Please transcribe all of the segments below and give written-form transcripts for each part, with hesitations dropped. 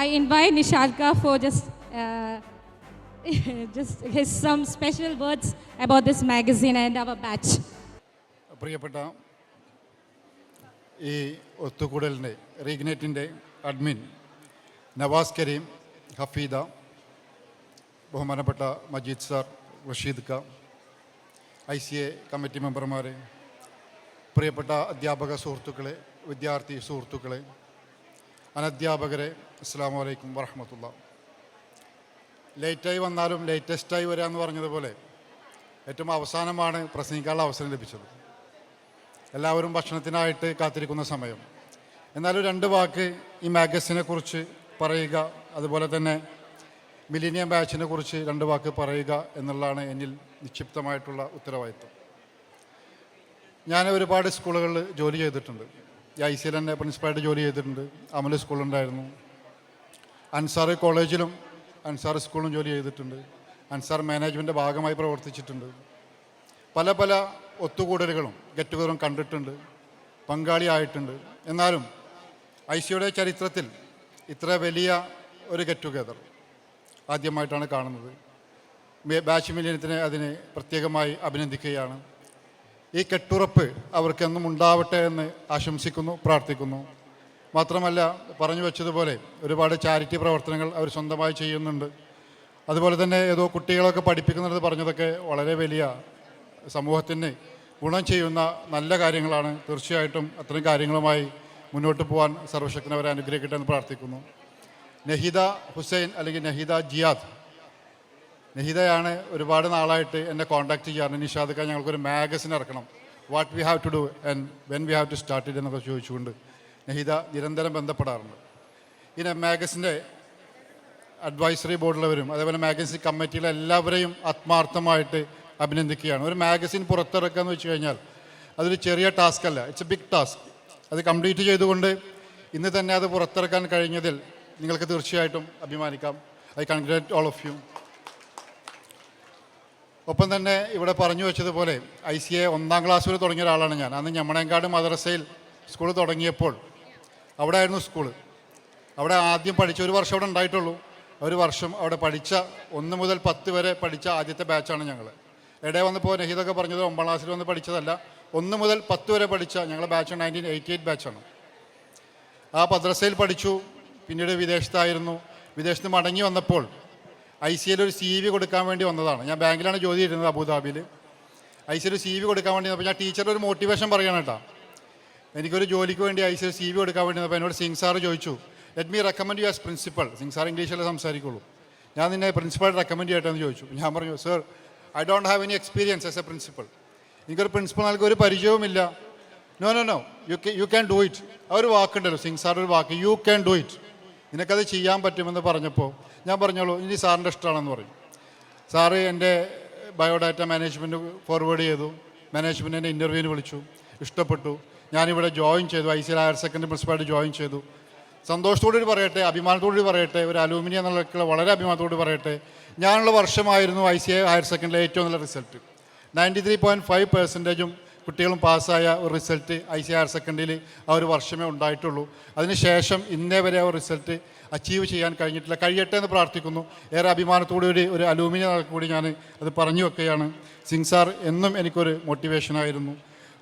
I invite Nishalka for just his some special words about this magazine and our batch. പ്രിയപ്പെട്ട ഈ ഒത്തുകൂടലിൻ്റെ റീഗ്നേറ്റിൻ്റെ admin Nawaz Kareem, Hafeeda, ബഹുമാനപ്പെട്ട Majeed sir, Rasheed ക, ICA committee മെമ്പർമാരെ, പ്രിയപ്പെട്ട അധ്യാപക സുഹൃത്തുക്കളെ, വിദ്യാർത്ഥി സുഹൃത്തുക്കളെ, അനധ്യാപകരെ, അസ്സലാമു അലൈക്കും വറഹ്മത്തുള്ളാഹി. ലേറ്റായി വന്നാലും ലേറ്റസ്റ്റായി വരിക എന്ന് പറഞ്ഞതുപോലെ ഏറ്റവും അവസാനമാണ് പ്രസംഗിക്കാനുള്ള അവസരം ലഭിച്ചത്. എല്ലാവരും ഭക്ഷണത്തിനായിട്ട് കാത്തിരിക്കുന്ന സമയം. എന്നാലും 2 വാക്ക് ഈ മാഗസിനെ കുറിച്ച് പറയുക, അതുപോലെ തന്നെ മിലീനിയം ബാച്ചിനെ കുറിച്ച് 2 വാക്ക് പറയുക എന്നുള്ളതാണ് എന്നിൽ നിക്ഷിപ്തമായിട്ടുള്ള ഉത്തരവാദിത്വം. ഞാൻ ഒരുപാട് സ്കൂളുകളിൽ ജോലി ചെയ്തിട്ടുണ്ട്. ICL തന്നെ പ്രിൻസിപ്പളായിട്ട് ജോലി ചെയ്തിട്ടുണ്ട്. അമല സ്കൂളുണ്ടായിരുന്നു. അൻസാർ കോളേജിലും അൻസാർ സ്കൂളിലും ജോലി ചെയ്തിട്ടുണ്ട്. അൻസാർ മാനേജ്മെൻറ്റിൻ്റെ ഭാഗമായി പ്രവർത്തിച്ചിട്ടുണ്ട്. പല പല ഒത്തുകൂടലുകളും ഗെറ്റ് ടുഗദറും കണ്ടിട്ടുണ്ട്, പങ്കാളിയായിട്ടുണ്ട്. എന്നാലും ICയുടെ ചരിത്രത്തിൽ ഇത്ര വലിയ ഒരു ഗെറ്റ് ടുഗദർ ആദ്യമായിട്ടാണ് കാണുന്നത്. ബാച്ച് മില്യനത്തിന് അതിനെ പ്രത്യേകമായി അഭിനന്ദിക്കുകയാണ്. ഈ കെട്ടുറപ്പ് അവർക്കെന്നും ഉണ്ടാവട്ടെ എന്ന് ആശംസിക്കുന്നു, പ്രാർത്ഥിക്കുന്നു. മാത്രമല്ല, പറഞ്ഞു വെച്ചതുപോലെ ഒരുപാട് ചാരിറ്റി പ്രവർത്തനങ്ങൾ അവർ സ്വന്തമായി ചെയ്യുന്നുണ്ട്. അതുപോലെ തന്നെ ഏതോ കുട്ടികളൊക്കെ പഠിപ്പിക്കുന്നത് പറഞ്ഞതൊക്കെ വളരെ വലിയ സമൂഹത്തിന് ഗുണം ചെയ്യുന്ന നല്ല കാര്യങ്ങളാണ്. തീർച്ചയായിട്ടും അത്തരം കാര്യങ്ങളുമായി മുന്നോട്ട് പോകാൻ സർവശക്തനവരെ അനുഗ്രഹിക്കട്ടെ എന്ന് പ്രാർത്ഥിക്കുന്നു. നഹിദ ഹുസൈൻ അല്ലെങ്കിൽ നഹിദ ജിയാദ്, നഹിദയാണ് ഒരുപാട് നാളായിട്ട് എന്നെ കോൺടാക്ട് ചെയ്യാറുണ്ട്. നിഷാദക്ക, ഞങ്ങൾക്കൊരു മാഗസിൻ ഇറക്കണം, what we have to do and when we have to start it എന്നൊക്കെ ചോദിച്ചുകൊണ്ട് നഹിദ നിരന്തരം ബന്ധപ്പെടാറുണ്ട്. ഈ മാഗസിൻ്റെ അഡ്വൈസറി ബോർഡിലുള്ളവരും അതേപോലെ മാഗസിൻ കമ്മിറ്റിയിലെ എല്ലാവരെയും ആത്മാർത്ഥമായിട്ട് അഭിനന്ദിക്കുകയാണ്. ഒരു മാഗസിൻ പുറത്തിറക്കുക എന്ന് വെച്ച് കഴിഞ്ഞാൽ അതൊരു ചെറിയ ടാസ്ക് അല്ല, ഇറ്റ്സ് എ ബിഗ് ടാസ്ക്. അത് കംപ്ലീറ്റ് ചെയ്തുകൊണ്ട് ഇന്ന് തന്നെ അത് പുറത്തിറക്കാൻ കഴിഞ്ഞതിൽ നിങ്ങൾക്ക് തീർച്ചയായിട്ടും അഭിമാനിക്കാം. I congrat all of you. ഒപ്പം തന്നെ ഇവിടെ പറഞ്ഞു വെച്ചതുപോലെ ICA 1ാം ക്ലാസ് വരെ തുടങ്ങിയ ഒരാളാണ് ഞാൻ. അന്ന് ഞമ്മണേങ്കാട് മദ്രസയിൽ സ്കൂൾ തുടങ്ങിയപ്പോൾ അവിടെ ആയിരുന്നു സ്കൂള്. അവിടെ ആദ്യം പഠിച്ച 1 വർഷം അവിടെ ഉണ്ടായിട്ടുള്ളൂ. 1 വർഷം അവിടെ പഠിച്ച 1 മുതൽ 10 വരെ പഠിച്ച ആദ്യത്തെ ബാച്ചാണ് ഞങ്ങൾ. ഇടയിൽ വന്നപ്പോൾ നഹീദൊക്കെ പറഞ്ഞത് 9ാം ക്ലാസ്സിൽ വന്ന് പഠിച്ചതല്ല, 1 മുതൽ 10 വരെ പഠിച്ച ഞങ്ങളുടെ ബാച്ച് 1988 ബാച്ചാണ്. ആ മദ്രസയിൽ പഠിച്ചു. പിന്നീട് വിദേശത്തായിരുന്നു. വിദേശത്ത് മടങ്ങി വന്നപ്പോൾ ICയിൽ ഒരു CV കൊടുക്കാൻ വേണ്ടി വന്നതാണ്. ഞാൻ ബാങ്കിലാണ് ജോലി ചെയ്തിരുന്നത്, അബുദാബിയിൽ. ICയിൽ CV കൊടുക്കാൻ വേണ്ടി വന്നപ്പോൾ ഞാൻ ടീച്ചറുടെ ഒരു മോട്ടിവേഷൻ പറയണം കേട്ടോ. എനിക്കൊരു ജോലിക്ക് വേണ്ടി ICയിൽ CV കൊടുക്കാൻ വേണ്ടി വന്നപ്പോൾ എന്നോട് സിംഗ് സാറ് ചോദിച്ചു, let me recommend you as principal. Singh sir ഇംഗ്ലീഷിലേ സംസാരിക്കുള്ളൂ. ഞാൻ നിന്നെ പ്രിൻസിപ്പൾ റെക്കമെൻഡ് ചെയ്യട്ടെ എന്ന് ചോദിച്ചു. ഞാൻ പറഞ്ഞു, sir, I don't have any experience as a principal. എനിക്കൊരു പ്രിൻസിപ്പൾ നൽകി ഒരു പരിചയവുമില്ല. No no no, you can do it. ആ ഒരു വാക്കുണ്ടല്ലോ, സിംഗ് സാർ ഒരു വാക്ക്, യു ക്യാൻ ഡു ഇറ്റ്, നിനക്കത് ചെയ്യാൻ പറ്റുമെന്ന് പറഞ്ഞപ്പോൾ ഞാൻ പറഞ്ഞോളൂ, ഇനി സാറിൻ്റെ ഇഷ്ടമാണെന്ന് പറയും. സാറ് എൻ്റെ ബയോഡാറ്റ മാനേജ്മെൻറ്റ് ഫോർവേഡ് ചെയ്തു. മാനേജ്മെൻറ്റ് എൻ്റെ ഇൻ്റർവ്യൂവിന് വിളിച്ചു, ഇഷ്ടപ്പെട്ടു. ഞാനിവിടെ ജോയിൻ ചെയ്തു. ICL ഹയർ സെക്കൻഡറി പ്രിൻസിപ്പായിട്ട് ജോയിൻ ചെയ്തു. സന്തോഷത്തോടുകൂടി പറയട്ടെ, അഭിമാനത്തോടുകൂടി പറയട്ടെ, ഒരു അലൂമിനി എന്നുള്ള വളരെ അഭിമാനത്തോട് പറയട്ടെ, ഞാനുള്ള വർഷമായിരുന്നു ICA ഹയർ സെക്കൻഡറിയിലെ ഏറ്റവും നല്ല റിസൾട്ട്. 93.5% കുട്ടികളും പാസ്സായ ഒരു റിസൾട്ട് ICA ഹയർ സെക്കൻഡറിയിൽ ആ ഒരു വർഷമേ ഉണ്ടായിട്ടുള്ളൂ. അതിനുശേഷം ഇന്നേ വരെ ആ റിസൾട്ട് അച്ചീവ് ചെയ്യാൻ കഴിഞ്ഞിട്ടില്ല. കഴിയട്ടെ എന്ന് പ്രാർത്ഥിക്കുന്നു. ഏറെ അഭിമാനത്തോടുകൂടി ഒരു അലൂമിനി കൂടി ഞാൻ അത് പറഞ്ഞു വെക്കുകയാണ്. സിംഗ് സാർ എന്നും എനിക്കൊരു മോട്ടിവേഷനായിരുന്നു.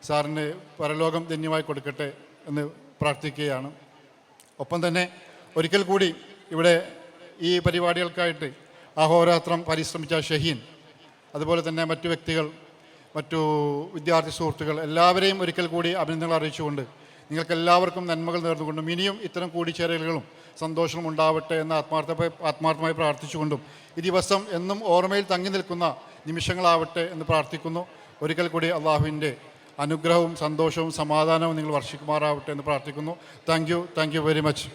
സാറിന് പരലോകം ധന്യമായി കൊടുക്കട്ടെ എന്ന് പ്രാർത്ഥിക്കുകയാണ്. ഒപ്പം തന്നെ ഒരിക്കൽ കൂടി ഇവിടെ ഈ പരിപാടികൾക്കായിട്ട് അഹോരാത്രം പരിശ്രമിച്ച ഷഹീൻ, അതുപോലെ തന്നെ മറ്റു വ്യക്തികൾ, മറ്റു വിദ്യാർത്ഥി സുഹൃത്തുക്കൾ എല്ലാവരെയും ഒരിക്കൽ കൂടി അഭിനന്ദനങ്ങൾ അറിയിച്ചുകൊണ്ട് നിങ്ങൾക്കെല്ലാവർക്കും നന്മകൾ നേർന്നുകൊണ്ടും ഇനിയും ഇത്തരം കൂടിച്ചേരലുകളും സന്തോഷവും ഉണ്ടാവട്ടെ എന്ന് ആത്മാർത്ഥമായി പ്രാർത്ഥിച്ചുകൊണ്ടും ഈ ദിവസം എന്നും ഓർമ്മയിൽ തങ്ങി നിൽക്കുന്ന നിമിഷങ്ങളാവട്ടെ എന്ന് പ്രാർത്ഥിക്കുന്നു. ഒരിക്കൽ കൂടി അള്ളാഹുവിൻ്റെ അനുഗ്രഹവും സന്തോഷവും സമാധാനവും നിങ്ങൾ വർഷിക്കുമാറാവട്ടെ എന്ന് പ്രാർത്ഥിക്കുന്നു. Thank you very much.